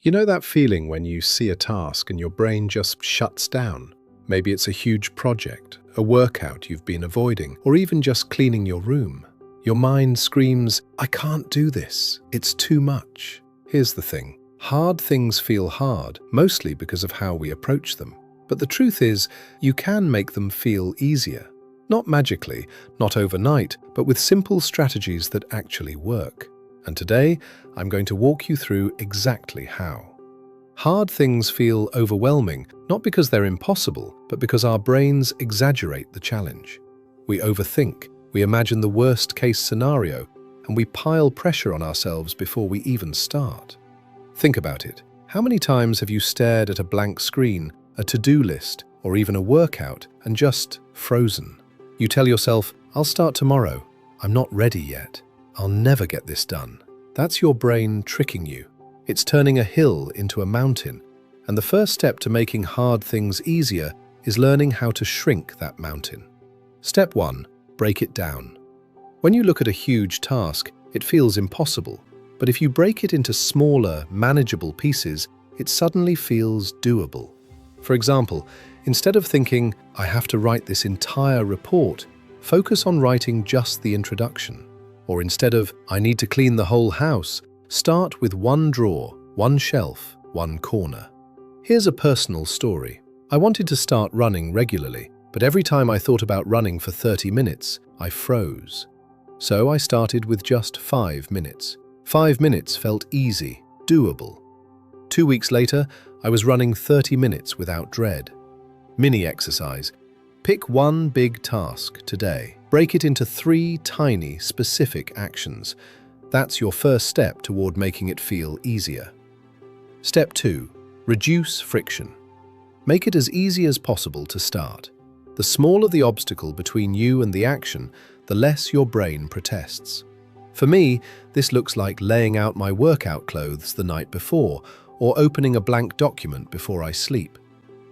You know that feeling when you see a task and your brain just shuts down? Maybe it's a huge project, a workout you've been avoiding, or even just cleaning your room. Your mind screams, "I can't do this. It's too much." Here's the thing. Hard things feel hard, mostly because of how we approach them. But the truth is, you can make them feel easier. Not magically, not overnight, but with simple strategies that actually work. And today, I'm going to walk you through exactly how. Hard things feel overwhelming, not because they're impossible, but because our brains exaggerate the challenge. We overthink, we imagine the worst-case scenario, and we pile pressure on ourselves before we even start. Think about it. How many times have you stared at a blank screen, a to-do list, or even a workout, and just frozen? You tell yourself, "I'll start tomorrow. I'm not ready yet. I'll never get this done." That's your brain tricking you. It's turning a hill into a mountain, and the first step to making hard things easier is learning how to shrink that mountain. Step 1. Break it down. When you look at a huge task, it feels impossible, but if you break it into smaller, manageable pieces, it suddenly feels doable. For example, instead of thinking, "I have to write this entire report," focus on writing just the introduction. Or instead of, "I need to clean the whole house," start with one drawer, one shelf, one corner. Here's a personal story. I wanted to start running regularly, but every time I thought about running for 30 minutes, I froze. So I started with just 5 minutes. 5 minutes felt easy, doable. 2 weeks later, I was running 30 minutes without dread. Mini exercise. Pick one big task today. Break it into 3 tiny, specific actions. That's your first step toward making it feel easier. Step 2. Reduce friction. Make it as easy as possible to start. The smaller the obstacle between you and the action, the less your brain protests. For me, this looks like laying out my workout clothes the night before, or opening a blank document before I sleep.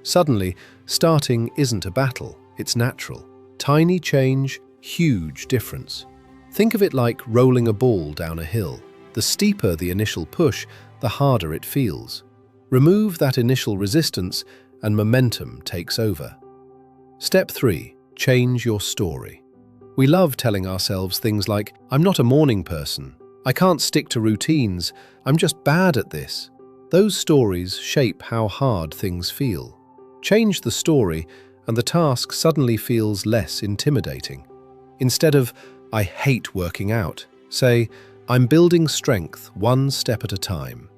Suddenly, starting isn't a battle, it's natural. Tiny change, huge difference. Think of it like rolling a ball down a hill. The steeper the initial push, the harder it feels. Remove that initial resistance and momentum takes over. Step 3. Change your story. We love telling ourselves things like, "I'm not a morning person. I can't stick to routines. I'm just bad at this." Those stories shape how hard things feel. Change the story, and the task suddenly feels less intimidating. Instead of, "I hate working out," say, "I'm building strength one step at a time."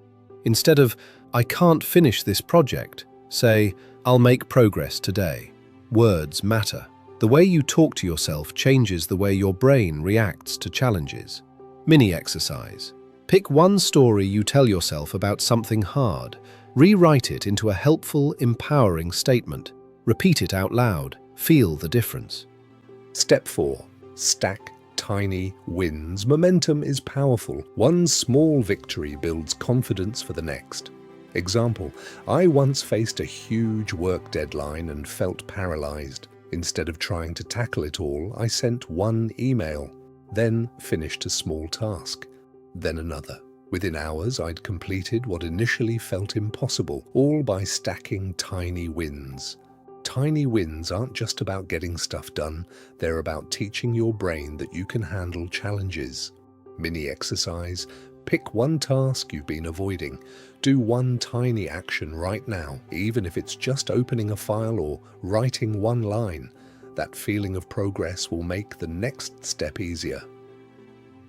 Instead of, "I can't finish this project," say, "I'll make progress today." Words matter. The way you talk to yourself changes the way your brain reacts to challenges. Mini exercise. Pick one story you tell yourself about something hard. Rewrite it into a helpful, empowering statement. Repeat it out loud. Feel the difference. Step 4. Stack tiny wins. Momentum is powerful. One small victory builds confidence for the next. Example, I once faced a huge work deadline and felt paralyzed. Instead of trying to tackle it all, I sent one email, then finished a small task, then another. Within hours, I'd completed what initially felt impossible, all by stacking tiny wins. Tiny wins aren't just about getting stuff done, they're about teaching your brain that you can handle challenges. Mini exercise. Pick one task you've been avoiding. Do one tiny action right now, even if it's just opening a file or writing one line. That feeling of progress will make the next step easier.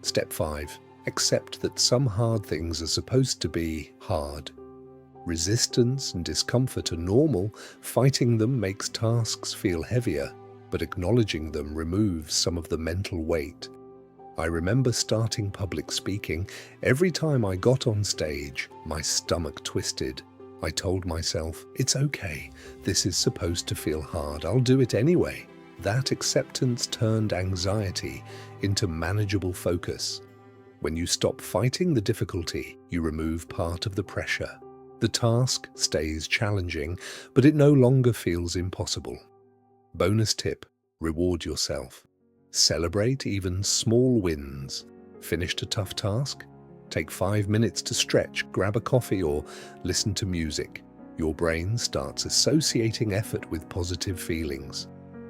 Step 5. Accept that some hard things are supposed to be hard. Resistance and discomfort are normal. Fighting them makes tasks feel heavier, but acknowledging them removes some of the mental weight. I remember starting public speaking. Every time I got on stage, my stomach twisted. I told myself, "It's okay. This is supposed to feel hard. I'll do it anyway." That acceptance turned anxiety into manageable focus. When you stop fighting the difficulty, you remove part of the pressure. The task stays challenging, but it no longer feels impossible. Bonus tip: reward yourself. Celebrate even small wins. Finished a tough task? Take 5 minutes to stretch, grab a coffee, or listen to music. Your brain starts associating effort with positive feelings.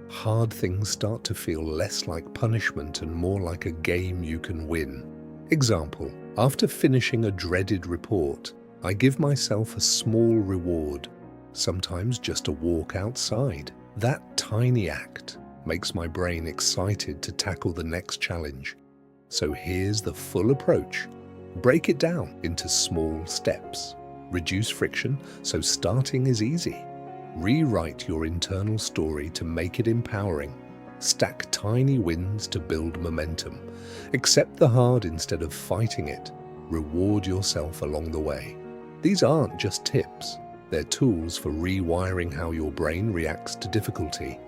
Hard things start to feel less like punishment and more like a game you can win. Example: after finishing a dreaded report, I give myself a small reward, sometimes just a walk outside. That tiny act makes my brain excited to tackle the next challenge. So here's the full approach. Break it down into small steps. Reduce friction so starting is easy. Rewrite your internal story to make it empowering. Stack tiny wins to build momentum. Accept the hard instead of fighting it. Reward yourself along the way. These aren't just tips. They're tools for rewiring how your brain reacts to difficulty.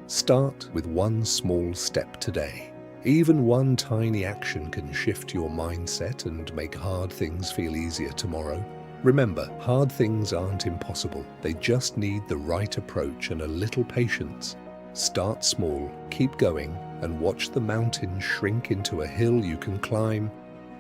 Start with one small step today. Even one tiny action can shift your mindset and make hard things feel easier tomorrow. Remember, hard things aren't impossible. They just need the right approach and a little patience. Start small, keep going, and watch the mountain shrink into a hill you can climb.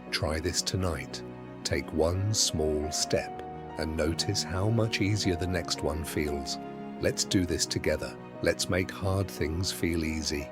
Try this tonight. Take one small step and notice how much easier the next one feels. Let's do this together. Let's make hard things feel easy.